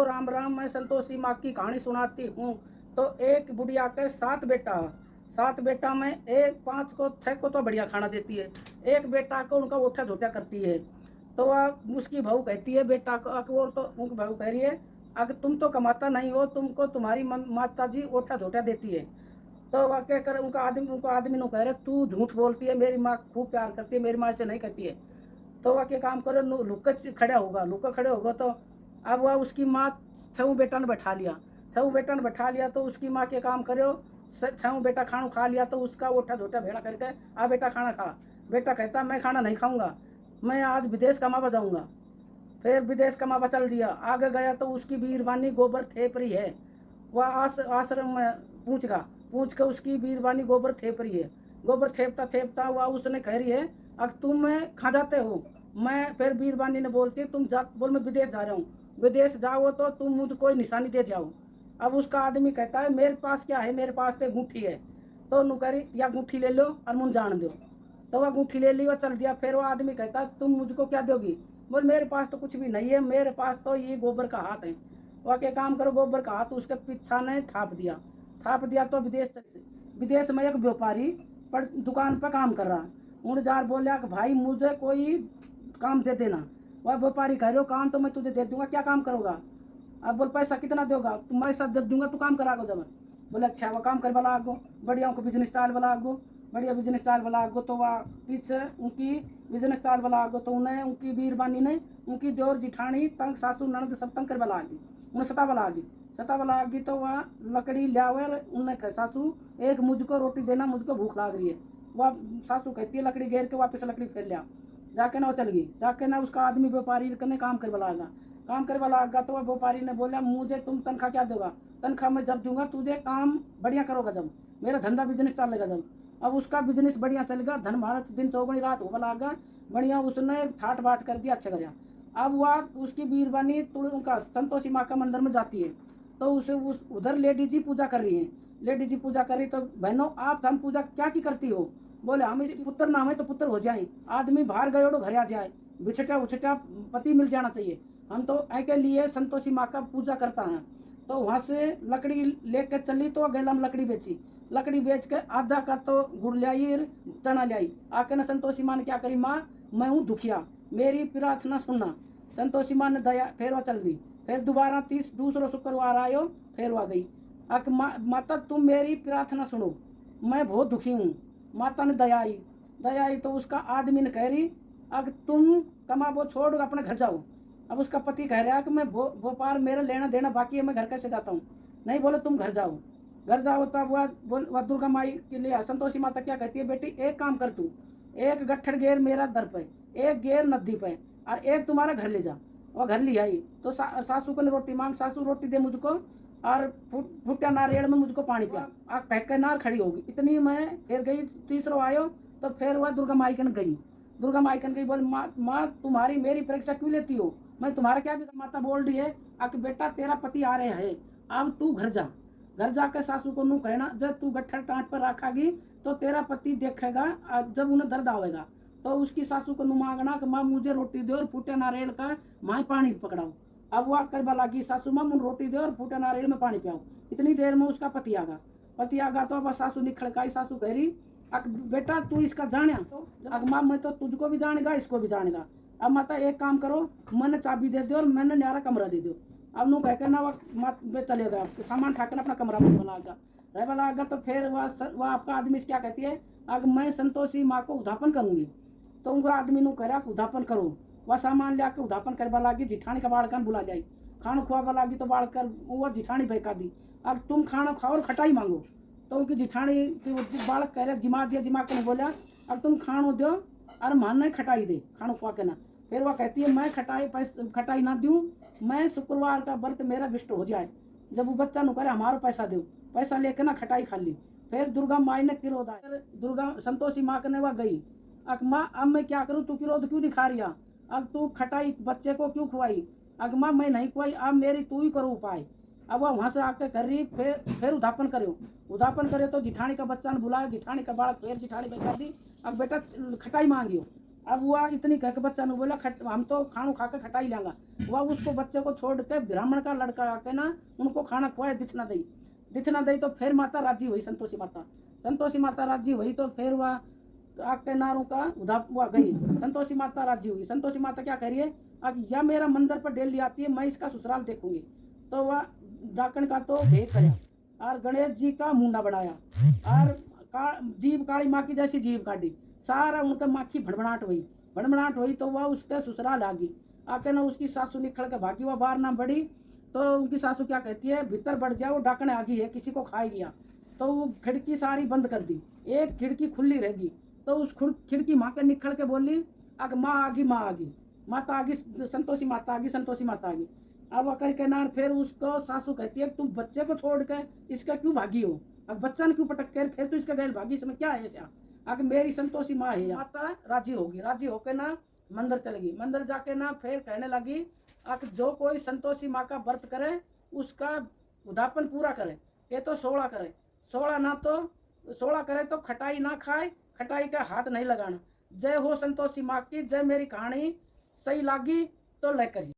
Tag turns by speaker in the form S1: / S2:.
S1: सबको राम राम। मैं संतोषी माँ की कहानी सुनाती हूँ। तो एक बुढ़िया के 7 बेटा, 7 बेटा में एक 5 को 6 को तो बढ़िया खाना देती है, एक बेटा को उनका ओठा झोटा करती है। तो वह उसकी बहू कहती है बेटा को, और तो उनकी बहू कह रही है अगर तुम तो कमाता नहीं हो, तुमको तुम्हारी माता जी ओठा झोटा देती है। तो वह क्या करे, उनको आदमी नु कह रहे तू झूठ बोलती है, मेरी माँ खूब प्यार करती है, मेरी माँ से नहीं कहती है। तो वह क्या काम करो, लुक खड़े होगा। तो अब वह उसकी माँ छऊ बेटा ने बैठा लिया, तो उसकी माँ के काम करो, छऊ बेटा खाना खा लिया। तो उसका ओठा झोटा भेड़ा करके आ बेटा खाना खा। बेटा कहता मैं खाना नहीं खाऊंगा, मैं आज विदेश कमावा जाऊंगा। फिर विदेश कमावा चल दिया, आगे गया तो उसकी बीरबानी गोबर थेप रही है। वह आश्रम में पूछ कर उसकी बीरबानी गोबर थेप रही है। गोबर थेपता थेपता वह उसने कह रही है अब तुम खा जाते हो। मैं फिर बीरबानी ने बोलती तुम जा, बोल मैं विदेश जा रहा हूँ, विदेश जाओ तो तुम मुझे कोई निशानी दे जाओ। अब उसका आदमी कहता है मेरे पास क्या है, मेरे पास तो अंगूठी है। तो नुकरी या अंगूठी ले लो और मुझे जान दो। तो वह अंगूठी ले ली और चल दिया। फिर वो आदमी कहता तुम मुझको क्या दोगी, बोल मेरे पास तो कुछ भी नहीं है, मेरे पास तो ये गोबर का हाथ है। वह क्या काम करो, गोबर का हाथ उसके पीछा ने थाप दिया। तो विदेश में एक व्यापारी पर दुकान पर काम कर रहा, उन जार बोलिया कि भाई मुझे कोई काम दे देना। वह व्यापारी कह रहे हो काम तो मैं तुझे दे दूंगा, क्या काम करोगा। अब बोल पैसा कितना दोगा, तुम्हारे साथ दे दूंगा, तू काम करागो जब। बोले अच्छा वह काम कर वाला आगो, बढ़िया उनको बिजनेस स्टाइल वाला आगो, बढ़िया बिजनेस स्टाइल वाला आगो। तो वह पीछे उनकी बिजनेस स्टाइल वाला आगो। तो उन्हें उनकी बीरबानी ने उनकी देवर जिठानी तंग सासू ननद सब तंग कर वाला आगी, उन्हें सता वाला आगी। तो वह लकड़ी लियावर उन्हें कह सासू एक मुझको रोटी देना, मुझको भूख लाग रही है। वह सासू कहती है लकड़ी घेर के वापस लकड़ी फेर लिया, जाके ना वो चल गई। जाके ना उसका आदमी व्यापारी ने काम कर वाला आगा। तो वह व्यापारी ने बोला मुझे तुम तनख्वाह क्या दोगा, तनख्वाह मैं जब दूंगा तुझे काम बढ़िया करोगा, जब मेरा धंधा बिजनेस चलेगा जब। अब उसका बिजनेस बढ़िया चलेगा, धन भारत दिन चौगुनी रात होगा लागा बढ़िया। उसने ठाट बाट कर दिया, अच्छा कराया। अब वह उसकी बीरबानी उनका संतोषी माँ का मंदिर में जाती है। तो उसे उधर लेडी जी पूजा कर रही है। तो बहनों आप हम पूजा क्या की करती हो, बोले हम इसकी पुत्र नाम है तो पुत्र हो जाए, आदमी बाहर गए तो घर आ जाए, बिछटा उछटा पति मिल जाना चाहिए। हम तो ऐ के लिए संतोषी माँ का पूजा करता है। तो वहाँ से लकड़ी लेकर चली, तो गैला में लकड़ी बेच के आधा का तो गुड़ लाई चना लाई। आके न संतोषी माँ ने क्या करी, माँ मैं हूँ दुखिया, मेरी प्रार्थना सुनना। संतोषी माँ ने दया, फिर वह चल दी। फिर दोबारा दूसरा शुक्रवार आयो, फिर वह गई। माता तुम मेरी प्रार्थना सुनो, मैं बहुत दुखी हूँ। माता ने दया आई। तो उसका आदमी ने कह रही अगर तुम कमाबो छोड़ अपने घर जाओ। अब उसका पति कह रहा है कि मैं भोपाल मेरा लेना देना बाकी है, मैं घर कैसे जाता हूँ। नहीं बोले तुम घर जाओ। तब वह दुर्गा माई के लिए संतोषी माता क्या कहती है, बेटी एक काम कर तू, एक गट्ठर गेर मेरा दर पे, एक गेर नदी पे, और एक तुम्हारा घर ले जा। वह घर ले आई। तो सासू को रोटी मांग, सासू रोटी दे मुझको, और फुट्टा नारियल में मुझको पानी पिया। आग फेंक के नार खड़ी होगी इतनी। मैं फिर गई, तीसरा आयो। तो फिर वह दुर्गा माई कन गई। बोल माँ तुम्हारी मेरी परीक्षा क्यों लेती हो, मैं तुम्हारा क्या भी। माता बोल रही है कि बेटा तेरा पति आ रहे हैं, अब तू घर जाकर सासू को नू कहना जब तू गट्ठर टाँट पर रखागी तो तेरा पति देखेगा, जब उन्हें दर्द आवेगा। तो उसकी सासू को नू मांगना कि माँ मुझे रोटी दे और फूटे नारियल का माँ पानी पकड़ाओ। अब वह करवा लगी सासू माँ मुझे रोटी दे और फूटे नारियल में पानी पियाओ। इतनी देर में उसका पति आगा। तो अब सासू निखड़काई, सासू कह रही बेटा तू इसका जाने। तो माँ मैं तो तुझको भी जानेगा, इसको भी जानेगा। अब माता एक काम करो, मैंने चाबी दे दो और मैंने न्यारा कमरा दे दो। अब नू कह के ना वह चलेगा, सामान ठाकर अपना कमरा रह वाला। तो फिर वह आपका आदमी क्या कहती है अगर मैं संतोषी माँ को उद्यापन करूंगी। तो उनका आदमी नू कह रहा उद्यापन करो। वह सामान लिया के उद्यापन करवा लागी, जिठानी का बाड़कन बुला जाई, खाना खुआवा लागी। तो बाड़कर वह जिठानी बहका दी अब तुम खाना खाओ और खटाई मांगो। तो उनकी जिठानी बालक कह रहे जिमा को बोला अब तुम खानो दो और मानना खटाई दे, खाना खुआ के ना। फिर वह कहती है मैं खटाई ना दूँ, मैं शुक्रवार का व्रत मेरा विष्ट हो जाए। जब वो बच्चा नु करे हमारा पैसा दो, पैसा लेके ना खटाई खा ली। फिर दुर्गा माई ने क्रोध आया, दुर्गा संतोषी माँ ने वह गई माँ अब मैं क्या करूँ, तू क्रोध क्यों दिखा रही है, अब तू खटाई बच्चे को क्यों खुआई। माँ मैं नहीं खुआई, अब मेरी तू ही करो उपाय। अब वह वहाँ से आके कर रही, फिर उद्यापन करे। तो जिठानी का बच्चा ने बुलाया, जिठानी का बालक फिर जिठानी बैठा दी। अब बेटा खटाई मांगियो। अब वह इतनी कह के बच्चा ने बोला हम तो खाना खा के खटाई लेंगा। वह उसको बच्चे को छोड़ के ब्राह्मण का लड़का आके ना उनको खाना खुआए, दीक्षिणा दी। तो फिर माता राजी हुई, संतोषी माता राजी हुई। तो फिर वह आके नारों का उधा हुआ गई। संतोषी माता राजी हुई। संतोषी माता क्या कह रही है, अब यह मेरा मंदिर पर डेली आती है, मैं इसका ससुराल देखूंगी। तो वह डाकण का तो भेद कराया और गणेश जी का मुंडा बनाया और जीभ काली माँ की जैसी जीभ काटी, सारा उनका माखी भड़बड़ाहट हुई। तो वह उसके ससुराल आ गई। आके ना उसकी सासू निकल के भागी, वह बाहर ना बढ़ी। तो उनकी सासू क्या कहती है, भीतर बढ़ जाओ, डाकण आ गई है, किसी को खाए गया। तो वो खिड़की सारी बंद कर दी, एक खिड़की खुली रहेगी। तो उस खिड़की माँ के निकल के बोली, अग माँ आ गई, माता आ गई, संतोषी माता आ गई, संतोषी माता आ गई। अब अकर के नार फिर उसको सासू कहती है, तुम बच्चे को छोड़ के इसका क्यों भागी हो, अब बच्चा ने क्यों पटक कर फिर तो इसका गैल भागी, इसमें क्या है ऐसा। अगर मेरी संतोषी माँ है, माता राजी होगी। राजी होके ना मंदिर चल गई। मंदिर जाके ना फिर कहने लगी, अगर जो कोई संतोषी माँ का व्रत करे उसका उदापन पूरा करे, ये तो 16 करे, 16 करे तो खटाई ना खाए, खटाई का हाथ नहीं लगाना। जय हो संतोषी माँ की जय। मेरी कहानी सही लगी तो लाइक करिए।